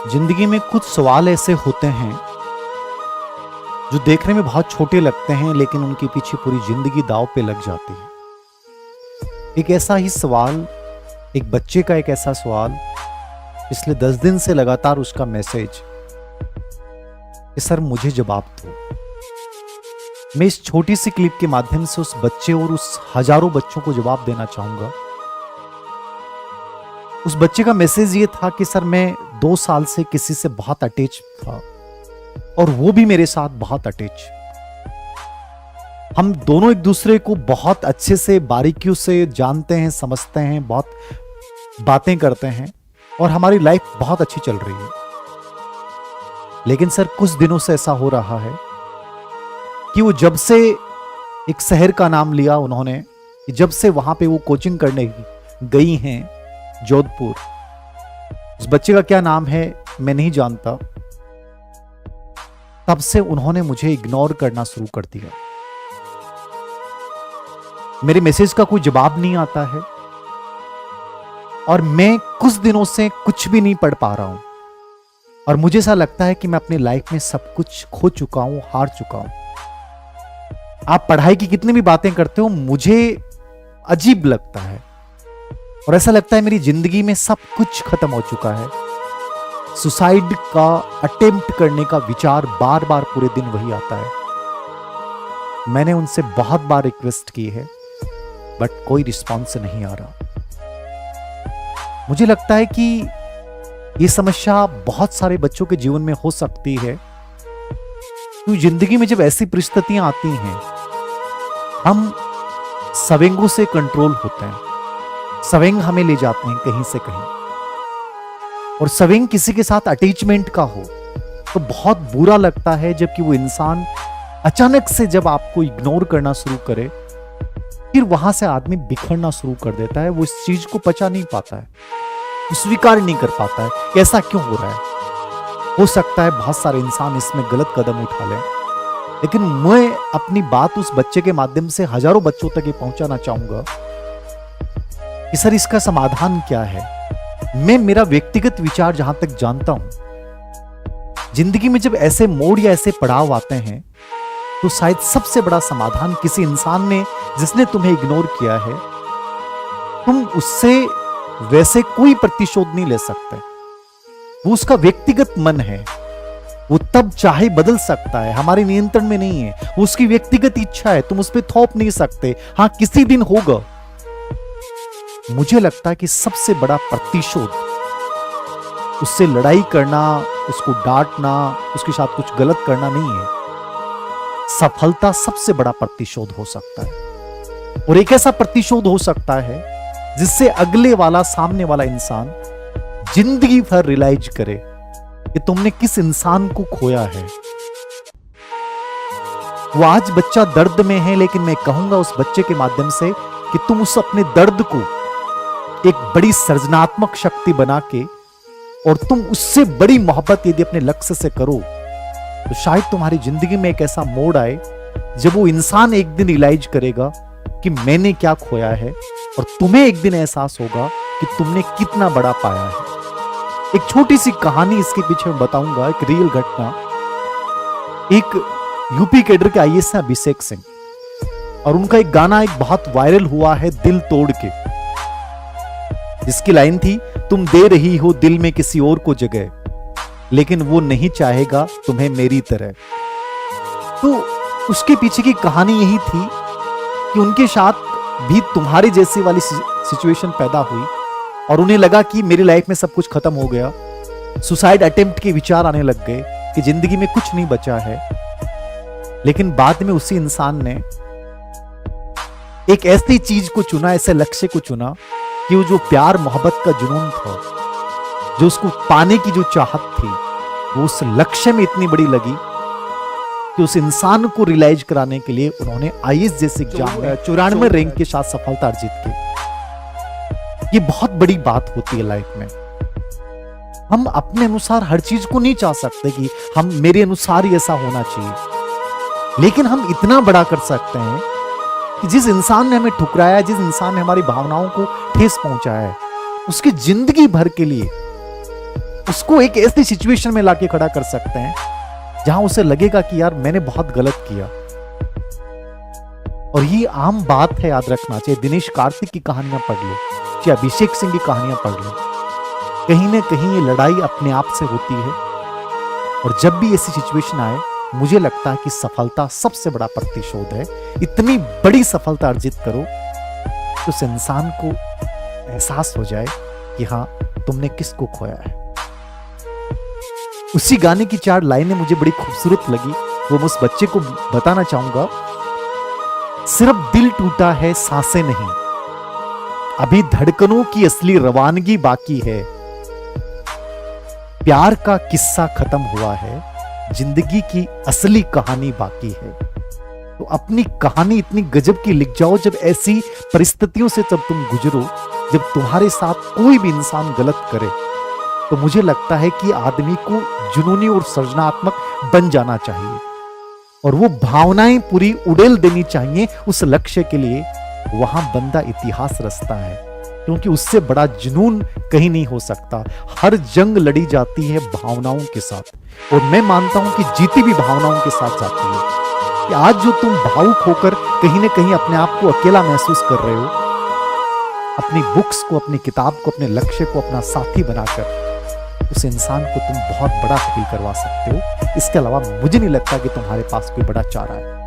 जिंदगी में कुछ सवाल ऐसे होते हैं जो देखने में बहुत छोटे लगते हैं, लेकिन उनके पीछे पूरी जिंदगी दांव पे लग जाती है। एक ऐसा ही सवाल, एक बच्चे का एक ऐसा सवाल, पिछले 10 दिन से लगातार उसका मैसेज कि सर मुझे जवाब दो। मैं इस छोटी सी क्लिप के माध्यम से उस बच्चे और उस हजारों बच्चों को जवाब देना चाहूंगा। उस बच्चे का मैसेज ये था कि सर मैं 2 साल से किसी से बहुत अटैच था और वो भी मेरे साथ बहुत अटैच। हम दोनों एक दूसरे को बहुत अच्छे से बारीकियों से जानते हैं, समझते हैं, बहुत बातें करते हैं और हमारी लाइफ बहुत अच्छी चल रही है। लेकिन सर कुछ दिनों से ऐसा हो रहा है कि वो जब से एक शहर का नाम लिया उन्होंने, जब से वहां पे वो कोचिंग करने गई हैं जोधपुर, उस बच्चे का क्या नाम है मैं नहीं जानता, तब से उन्होंने मुझे इग्नोर करना शुरू कर दिया। मेरे मैसेज का कोई जवाब नहीं आता है और मैं कुछ दिनों से कुछ भी नहीं पढ़ पा रहा हूं और मुझे ऐसा लगता है कि मैं अपनी लाइफ में सब कुछ खो चुका हूं, हार चुका हूं। आप पढ़ाई की कितनी भी बातें करते हो, मुझे अजीब लगता है और ऐसा लगता है मेरी जिंदगी में सब कुछ खत्म हो चुका है। सुसाइड का अटेम्प्ट करने का विचार बार बार पूरे दिन वही आता है। मैंने उनसे बहुत बार रिक्वेस्ट की है बट कोई रिस्पॉन्स नहीं आ रहा। मुझे लगता है कि यह समस्या बहुत सारे बच्चों के जीवन में हो सकती है। तो जिंदगी में जब ऐसी परिस्थितियां आती हैं, हम सवेंगों से कंट्रोल होते हैं। सवेंग हमें ले जाते हैं कहीं से कहीं, और सवेंग किसी के साथ अटैचमेंट का हो तो बहुत बुरा लगता है। जबकि वो इंसान अचानक से जब आपको इग्नोर करना शुरू करे, फिर वहां से आदमी बिखरना शुरू कर देता है। वो इस चीज को पचा नहीं पाता है, स्वीकार नहीं कर पाता है कि ऐसा क्यों हो रहा है। हो सकता है बहुत सारे इंसान इसमें गलत कदम उठा लें, लेकिन मैं अपनी बात उस बच्चे के माध्यम से हजारों बच्चों तक ये पहुंचाना चाहूंगा कि सर इसका समाधान क्या है। मैं मेरा व्यक्तिगत विचार जहां तक जानता हूं, जिंदगी में जब ऐसे मोड़ या ऐसे पड़ाव आते हैं तो शायद सबसे बड़ा समाधान किसी इंसान ने जिसने तुम्हें इग्नोर किया है, तुम उससे वैसे कोई प्रतिशोध नहीं ले सकते। वो उसका व्यक्तिगत मन है, वो तब चाहे बदल सकता है, हमारे नियंत्रण में नहीं है। वो उसकी व्यक्तिगत इच्छा है, तुम उस पर थोप नहीं सकते। हां, किसी दिन होगा। मुझे लगता है कि सबसे बड़ा प्रतिशोध उससे लड़ाई करना, उसको डांटना, उसके साथ कुछ गलत करना नहीं है। सफलता सबसे बड़ा प्रतिशोध हो सकता है, और एक ऐसा प्रतिशोध हो सकता है जिससे अगले वाला, सामने वाला इंसान जिंदगी भर रियलाइज करे कि तुमने किस इंसान को खोया है। वो आज बच्चा दर्द में है, लेकिन मैं कहूंगा उस बच्चे के माध्यम से कि तुम उस अपने दर्द को एक बड़ी सृजनात्मक शक्ति बना के, और तुम उससे बड़ी मोहब्बत यदि अपने लक्ष्य से करो, तो शायद तुम्हारी जिंदगी में एक ऐसा मोड़ आए जब वो इंसान एक दिन रियलाइज करेगा कि मैंने क्या खोया है, और तुम्हें एक दिन एहसास होगा कि तुमने कितना बड़ा पाया है। एक छोटी सी कहानी इसके पीछे मैं बताऊंगा, एक रियल घटना। एक यूपी कैडर के आईएएस हैं अभिषेक सिंह, और उनका एक गाना एक बहुत वायरल हुआ है, दिल तोड़ के, जिसकी लाइन थी, तुम दे रही हो दिल में किसी और को जगह, लेकिन वो नहीं चाहेगा तुम्हें मेरी तरह। तो उसके पीछे की कहानी यही थी कि उनके साथ भी तुम्हारे जैसी वाली सिचुएशन पैदा हुई और उन्हें लगा कि मेरी लाइफ में सब कुछ खत्म हो गया। सुसाइड अटेम्प्ट के विचार आने लग गए कि जिंदगी में कुछ नहीं बचा है। लेकिन बाद में उसी इंसान ने एक ऐसी चीज को चुना, ऐसे लक्ष्य को चुना कि वो जो प्यार मोहब्बत का जुनून था, जो उसको पाने की जो चाहत थी, वो उस लक्ष्य में इतनी बड़ी लगी कि उस इंसान को रियलाइज कराने के लिए उन्होंने आईएएस जैसे एग्जाम में 94 रैंक के साथ सफलता अर्जित की। ये बहुत बड़ी बात होती है लाइफ में। हम अपने अनुसार हर चीज को नहीं चाह सकते कि हम मेरे अनुसार ही ऐसा होना चाहिए, लेकिन हम इतना बड़ा कर सकते हैं कि जिस इंसान ने हमें ठुकराया, जिस इंसान ने हमारी भावनाओं को ठेस पहुंचाया है, उसकी जिंदगी भर के लिए उसको एक ऐसी सिचुएशन में लाके खड़ा कर सकते हैं जहां उसे लगेगा कि यार मैंने बहुत गलत किया। और ये आम बात है, याद रखना चाहिए। दिनेश कार्तिक की कहानियां पढ़ लो, चाहे अभिषेक सिंह की कहानियां पढ़ लो, कहीं ना कहीं ये लड़ाई अपने आप से होती है। और जब भी ऐसी सिचुएशन आए, मुझे लगता है कि सफलता सबसे बड़ा प्रतिशोध है। इतनी बड़ी सफलता अर्जित करो तो उस इंसान को एहसास हो जाए कि हाँ, तुमने किसको खोया है। उसी गाने की 4 लाइनें मुझे बड़ी खूबसूरत लगी, वो मैं उस बच्चे को बताना चाहूंगा। सिर्फ दिल टूटा है, सांसें नहीं, अभी धड़कनों की असली रवानगी बाकी है। प्यार का किस्सा खत्म हुआ है, जिंदगी की असली कहानी बाकी है। तो अपनी कहानी इतनी गजब की लिख जाओ, जब ऐसी परिस्थितियों से जब तुम गुजरो, जब तुम्हारे साथ कोई भी इंसान गलत करे, तो मुझे लगता है कि आदमी को जुनूनी और सृजनात्मक बन जाना चाहिए और वो भावनाएं पूरी उड़ेल देनी चाहिए उस लक्ष्य के लिए। वहां बंदा इतिहास रचता है, क्योंकि उससे बड़ा जुनून कहीं नहीं हो सकता। हर जंग लड़ी जाती है भावनाओं के साथ, और मैं मानता हूं कि जीती भी भावनाओं के साथ जाती है। कि आज जो तुम भावुक होकर कहीं ना कहीं अपने आप को अकेला महसूस कर रहे हो, अपनी बुक्स को, अपनी किताब को, अपने लक्ष्य को अपना साथी बनाकर उस इंसान को तुम बहुत बड़ा फील करवा सकते हो। इसके अलावा मुझे नहीं लगता कि तुम्हारे पास कोई बड़ा चारा है।